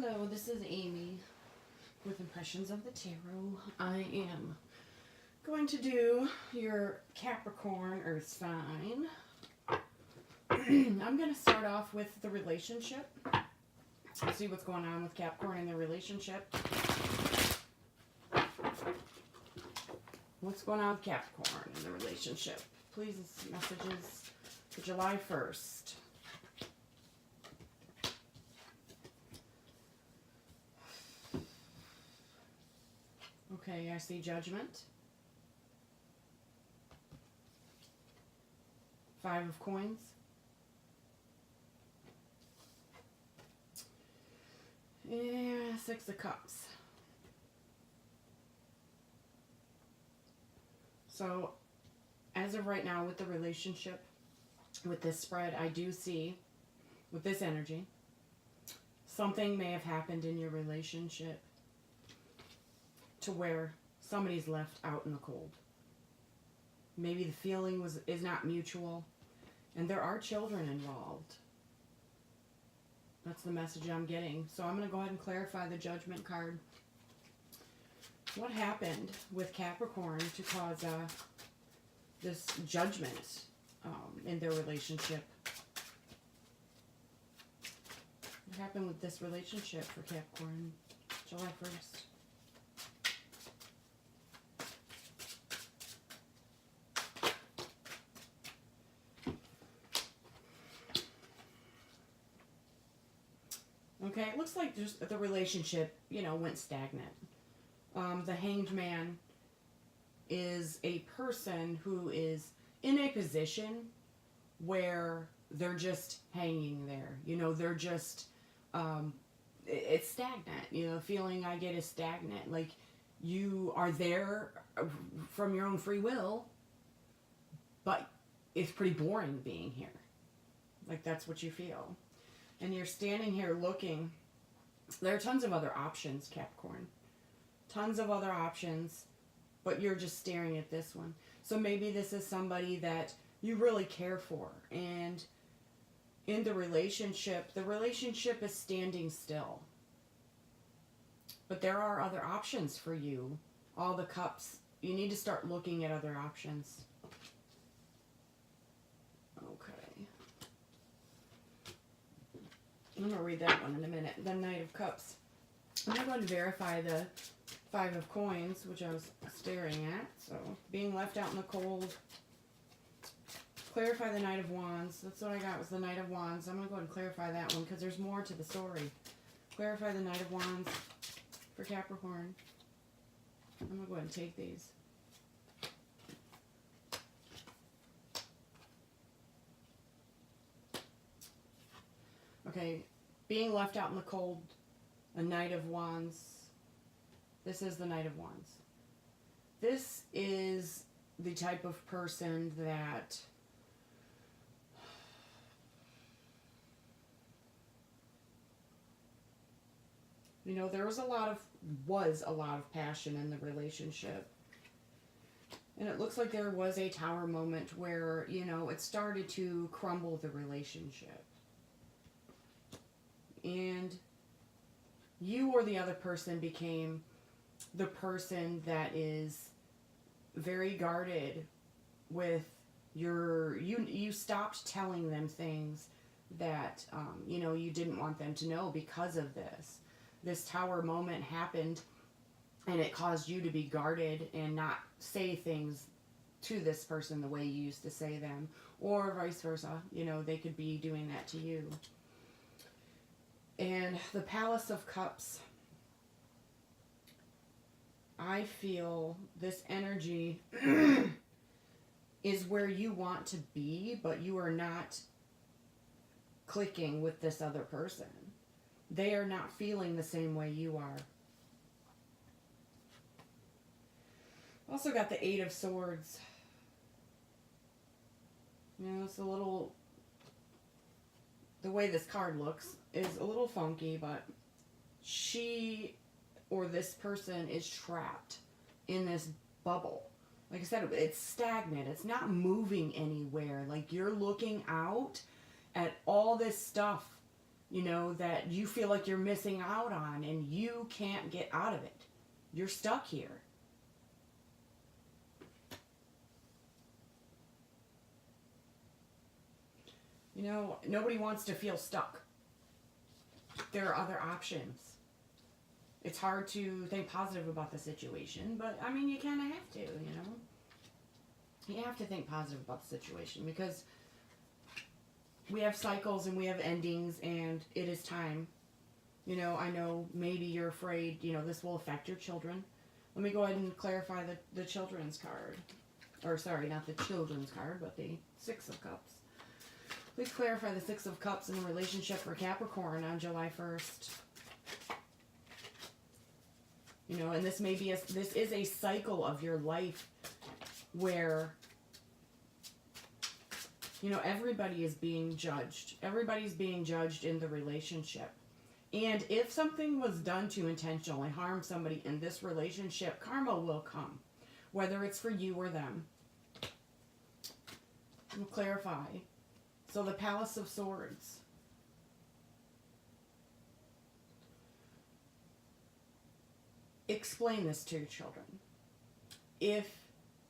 Hello, this is Amy with Impressions of the Tarot. I am going to do your Capricorn Earth sign. I'm going to start off with the relationship. See what's going on with Capricorn in the relationship. What's going on with Capricorn in the relationship? Please, messages for July 1st. Okay, I see Judgment. 5 of Coins. And 6 of Cups. So, as of right now with the relationship, with this spread, I do see, with this energy, something may have happened in your relationship to where somebody's left out in the cold. Maybe the feeling is not mutual, and there are children involved. That's the message I'm getting. So I'm going to go ahead and clarify the Judgment card. What happened with Capricorn to cause this judgment in their relationship? What happened with this relationship for Capricorn July 1st? Okay, it looks like just the relationship, went stagnant. The Hanged Man is a person who is in a position where they're just hanging there. They're just, it's stagnant. The feeling I get is stagnant. Like, you are there from your own free will, but it's pretty boring being here. Like, that's what you feel. And you're standing here looking. There are tons of other options, Capricorn. Tons of other options, but you're just staring at this one. So maybe this is somebody that you really care for. And in the relationship is standing still. But there are other options for you. All the cups. You need to start looking at other options. Okay. I'm going to read that one in a minute. The Knight of Cups. I'm not going to verify the 5 of Coins, which I was staring at. So, being left out in the cold. Clarify the Knight of Wands. That's what I got, was the Knight of Wands. I'm going to go ahead and clarify that one because there's more to the story. Clarify the Knight of Wands for Capricorn. I'm going to go ahead and take these. Okay, being left out in the cold, a Knight of Wands. This is the Knight of Wands. This is the type of person that there was a lot of passion in the relationship. And it looks like there was a tower moment where, it started to crumble the relationship. And you or the other person became the person that is very guarded with you stopped telling them things that, you didn't want them to know because of this. This tower moment happened and it caused you to be guarded and not say things to this person the way you used to say them, or vice versa. They could be doing that to you. And the Palace of Cups, I feel this energy is where you want to be, but you are not clicking with this other person. They are not feeling the same way you are. Also got the 8 of Swords. It's a little... The way this card looks is a little funky, but she or this person is trapped in this bubble. Like I said, it's stagnant. It's not moving anywhere. Like, you're looking out at all this stuff you know, that you feel like you're missing out on and you can't get out of it. You're stuck here. You know, nobody wants to feel stuck. There are other options. It's hard to think positive about the situation, but I mean, you kind of have to, you know. You have to think positive about the situation because we have cycles and we have endings and it is time. You know, I know maybe you're afraid, you know, this will affect your children. Let me go ahead and clarify the children's card. Or sorry, not the children's card, but the Six of Cups. Please clarify the Six of Cups in a relationship for Capricorn on July 1st. You know, and this is a cycle of your life where, you know, everybody is being judged. Everybody's being judged in the relationship. And if something was done to intentionally harm somebody in this relationship, karma will come, whether it's for you or them. We'll clarify. So the Palace of Swords. Explain this to your children. If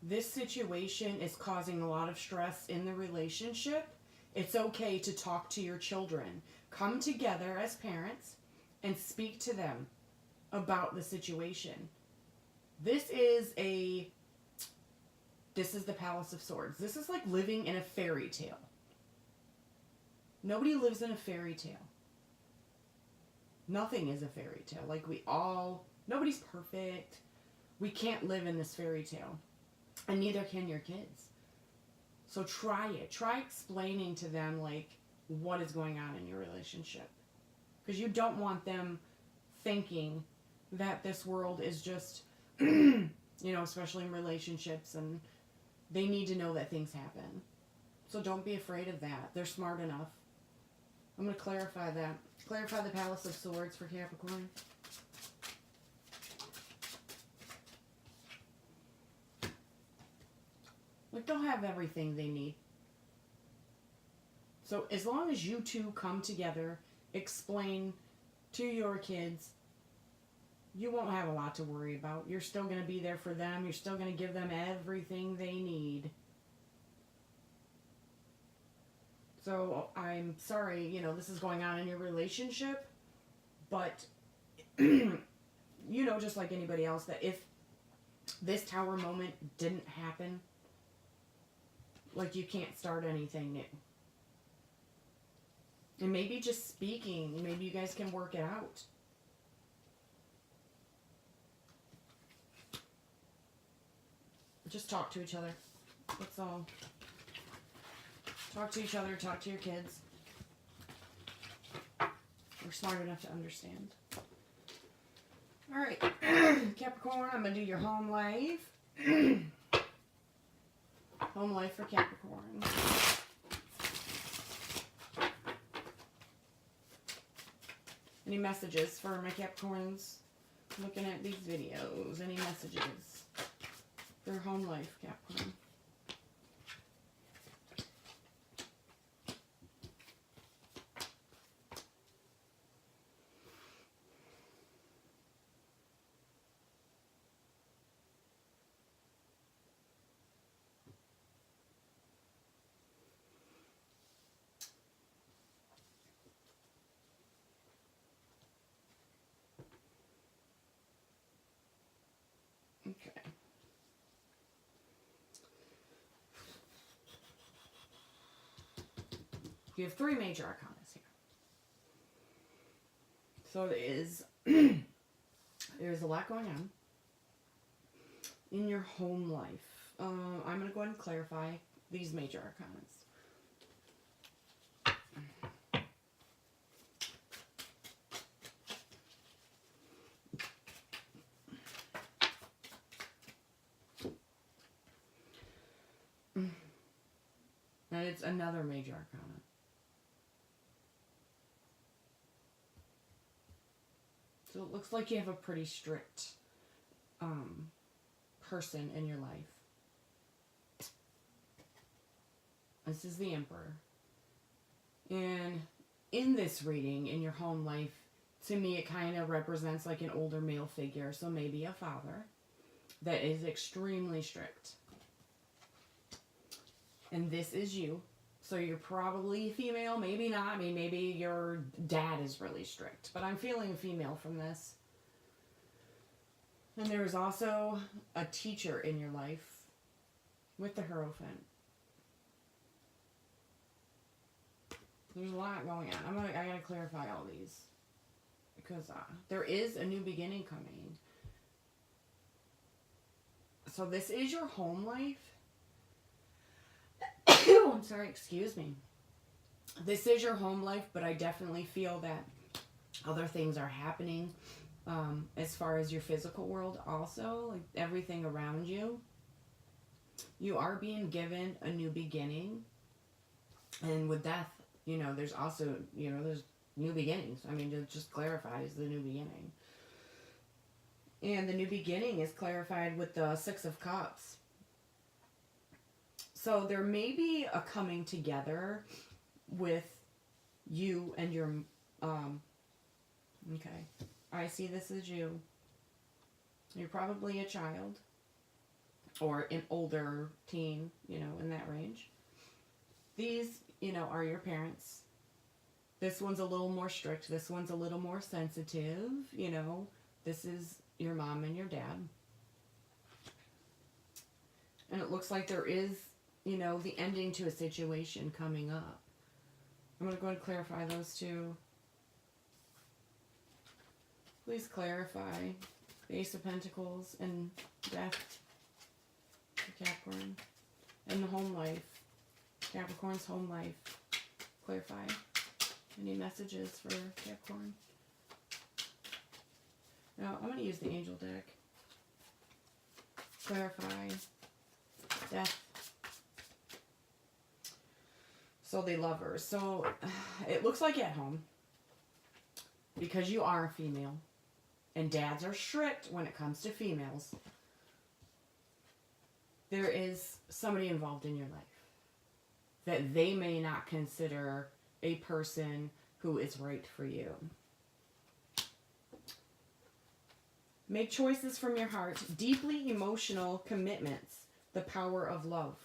this situation is causing a lot of stress in the relationship, it's okay to talk to your children. Come together as parents and speak to them about the situation. This is the Palace of Swords. This is like living in a fairy tale. Nobody lives in a fairy tale. Nothing is a fairy tale. Nobody's perfect. We can't live in this fairy tale. And neither can your kids. So try it. Try explaining to them, like, what is going on in your relationship. Because you don't want them thinking that this world is just, you know, especially in relationships, and they need to know that things happen. So don't be afraid of that. They're smart enough. I'm going to clarify that. Clarify the Palace of Swords for Capricorn. Like, they'll have everything they need. So as long as you two come together, explain to your kids, you won't have a lot to worry about. You're still going to be there for them. You're still going to give them everything they need. So I'm sorry, you know, this is going on in your relationship, but, you know, just like anybody else, that if this Tower moment didn't happen, like, you can't start anything new. And maybe just speaking, maybe you guys can work it out. Just talk to each other. That's all. Talk to each other, talk to your kids. We're smart enough to understand. Alright, Capricorn, I'm going to do your home life. Home life for Capricorn. Any messages for my Capricorns looking at these videos? Any messages for home life, Capricorn? Okay. You have three major arcanas here. So there's a lot going on in your home life. I'm going to go ahead and clarify these major arcanas. And it's another major arcana. So it looks like you have a pretty strict person in your life. This is the Emperor. And in this reading, in your home life, to me it kind of represents like an older male figure. So maybe a father that is extremely strict. And this is you. So you're probably female, maybe not. I mean, maybe your dad is really strict. But I'm feeling a female from this. And there's also a teacher in your life with the Hierophant. There's a lot going on. I gotta clarify all these. Because there is a new beginning coming. So this is your home life. I'm sorry, excuse me. This is your home life, but I definitely feel that other things are happening as far as your physical world also, like everything around you. You are being given a new beginning. And with death, you know, there's also, you know, there's new beginnings. I mean, it just clarifies the new beginning. And the new beginning is clarified with the Six of Cups. So there may be a coming together with you and your, okay, I see this as you. You're probably a child or an older teen, you know, in that range. These, you know, are your parents. This one's a little more strict. This one's a little more sensitive, you know. This is your mom and your dad. And it looks like there is, you know, the ending to a situation coming up. I'm going to go ahead and clarify those two. Please clarify the Ace of Pentacles and death for Capricorn. And the home life. Capricorn's home life. Clarify. Any messages for Capricorn? Now, I'm going to use the angel deck. Clarify. Death. So the Lovers. So it looks like at home, because you are a female, and dads are strict when it comes to females, there is somebody involved in your life that they may not consider a person who is right for you. Make choices from your heart. Deeply emotional commitments. The power of love.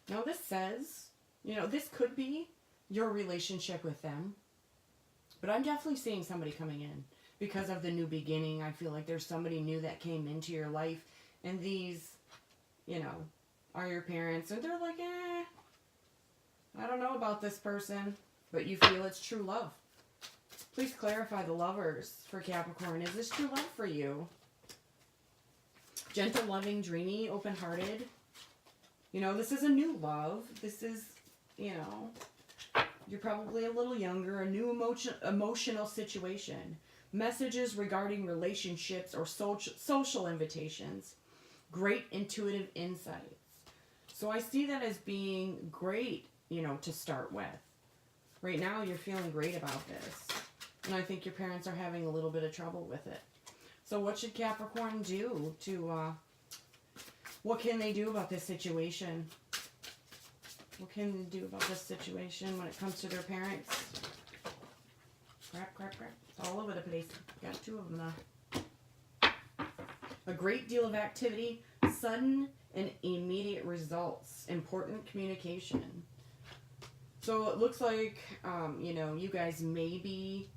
Now this says, you know, this could be your relationship with them. But I'm definitely seeing somebody coming in. Because of the new beginning, I feel like there's somebody new that came into your life. And these, you know, are your parents. And they're like, I don't know about this person. But you feel it's true love. Please clarify the Lovers for Capricorn. Is this true love for you? Gentle, loving, dreamy, open-hearted. You know, this is a new love. This is, you know, you're probably a little younger. A new emotional situation. Messages regarding relationships or social invitations. Great intuitive insights. So I see that as being great, you know, to start with. Right now you're feeling great about this. And I think your parents are having a little bit of trouble with it. So what should Capricorn do to, what can they do about this situation? What can they do about this situation when it comes to their parents? Crap, crap, crap. It's all over the place. Got two of them now. A great deal of activity, sudden and immediate results, important communication. So it looks like, you know, you guys maybe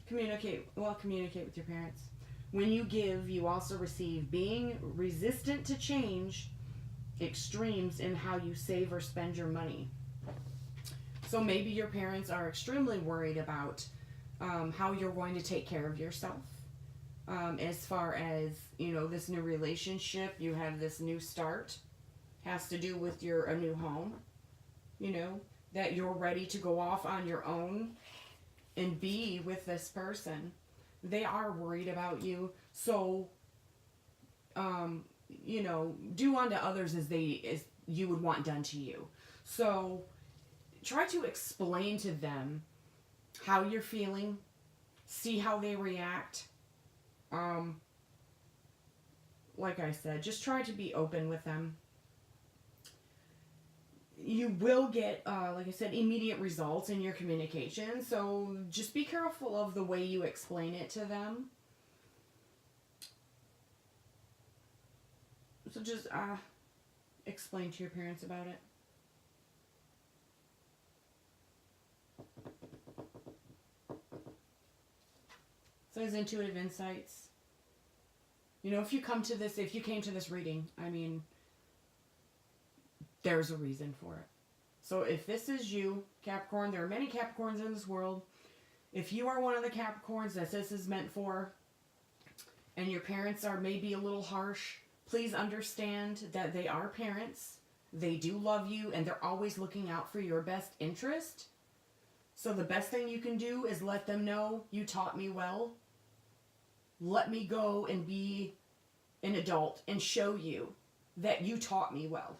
communicate with your parents. When you give, you also receive. Being resistant to change, extremes in how you save or spend your money. So maybe your parents are extremely worried about how you're going to take care of yourself. As far as, you know, this new relationship, you have this new start. Has to do with a new home. You know, that you're ready to go off on your own and be with this person. They are worried about you. So, you know, do unto others as you would want done to you. So, try to explain to them how you're feeling. See how they react. Like I said, just try to be open with them. You will get, like I said, immediate results in your communication. So just be careful of the way you explain it to them. So just explain to your parents about it. So as intuitive insights. You know, if you came to this reading, I mean, there's a reason for it. So if this is you, Capricorn, there are many Capricorns in this world. If you are one of the Capricorns that this is meant for, and your parents are maybe a little harsh, please understand that they are parents. They do love you, and they're always looking out for your best interest. So the best thing you can do is let them know, you taught me well. Let me go and be an adult and show you that you taught me well.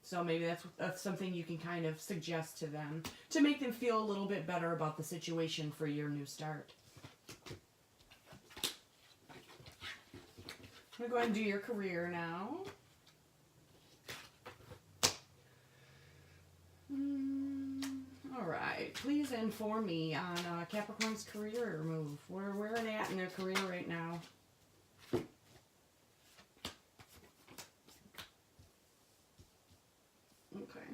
So maybe that's something you can kind of suggest to them to make them feel a little bit better about the situation for your new start. I'm going to go ahead and do your career now. All right. Please inform me on Capricorn's career move. Where are they at in their career right now? Okay.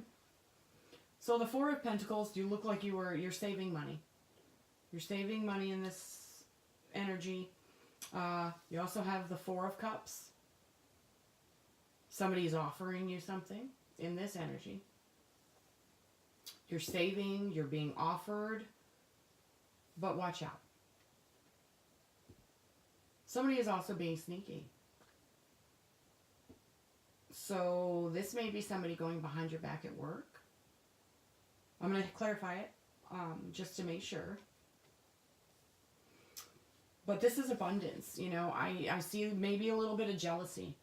So the Four of Pentacles, you look like you're saving money. You're saving money in this energy. You also have the Four of Cups. Somebody's offering you something in this energy. You're saving, you're being offered, but watch out. Somebody is also being sneaky. So this may be somebody going behind your back at work. I'm going to clarify it just to make sure. But this is abundance. You know, I see maybe a little bit of jealousy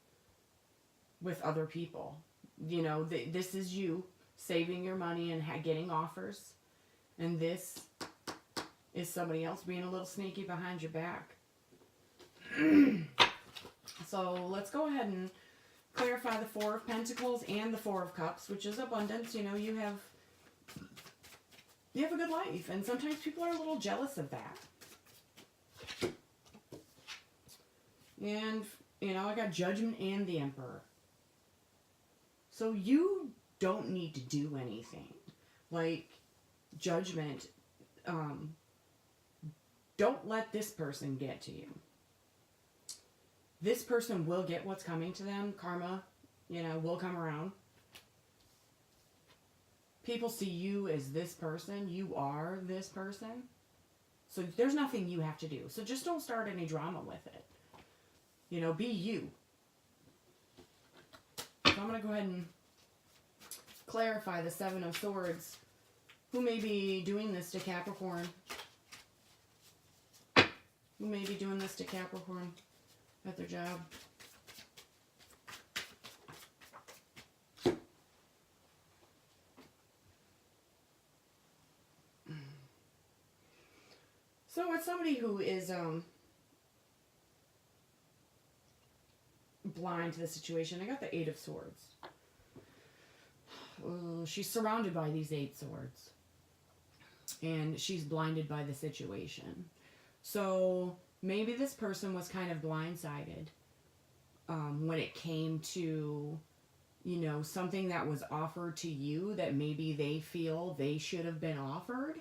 with other people. You know, this is you saving your money and getting offers. And this is somebody else being a little sneaky behind your back. So let's go ahead and clarify the Four of Pentacles and the Four of Cups, which is abundance. You know, you have a good life, and sometimes people are a little jealous of that. And, you know, I got Judgment and the Emperor. So you don't need to do anything. Like, Judgment, don't let this person get to you. This person will get what's coming to them. Karma, you know, will come around. People see you as this person. You are this person. So there's nothing you have to do. So just don't start any drama with it. You know, be you. So I'm going to go ahead and clarify the Seven of Swords. Who may be doing this to Capricorn? Who may be doing this to Capricorn at their job? So it's somebody who is blind to the situation. I got the Eight of Swords. She's surrounded by these 8 swords. And she's blinded by the situation. So maybe this person was kind of blindsided when it came to, you know, something that was offered to you that maybe they feel they should have been offered.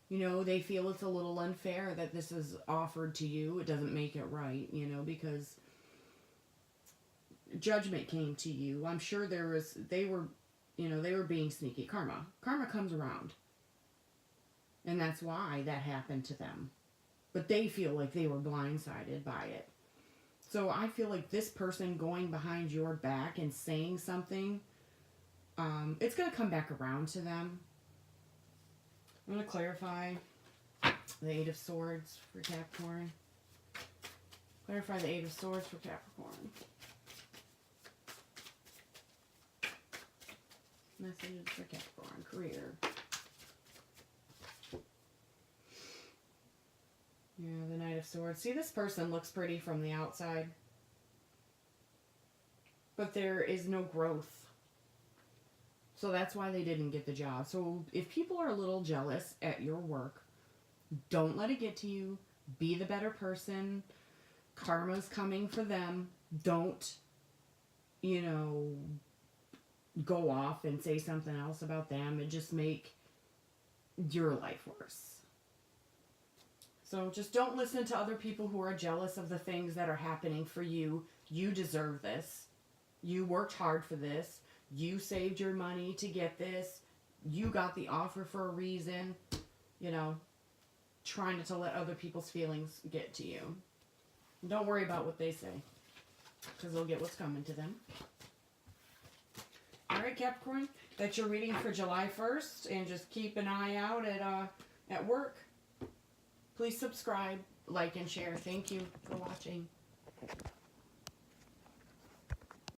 You know, they feel it's a little unfair that this is offered to you. It doesn't make it right, you know, because Judgment came to you. I'm sure they were being sneaky. Karma comes around. And that's why that happened to them. But they feel like they were blindsided by it. So I feel like this person going behind your back and saying something, it's going to come back around to them. I'm going to clarify the Eight of Swords for Capricorn. Clarify the Eight of Swords for Capricorn. Messages for Capricorn. Career. Yeah, the Knight of Swords. See, this person looks pretty from the outside, but there is no growth. So that's why they didn't get the job. So if people are a little jealous at your work, don't let it get to you. Be the better person. Karma's coming for them. Don't, you know, go off and say something else about them and just make your life worse. So just don't listen to other people who are jealous of the things that are happening for you. You deserve this. You worked hard for this. You saved your money to get this. You got the offer for a reason. You know, try not to let other people's feelings get to you. Don't worry about what they say, because they'll get what's coming to them. Alright, Capricorn, that's your reading for July 1st, and just keep an eye out at work. Please subscribe, like, and share. Thank you for watching.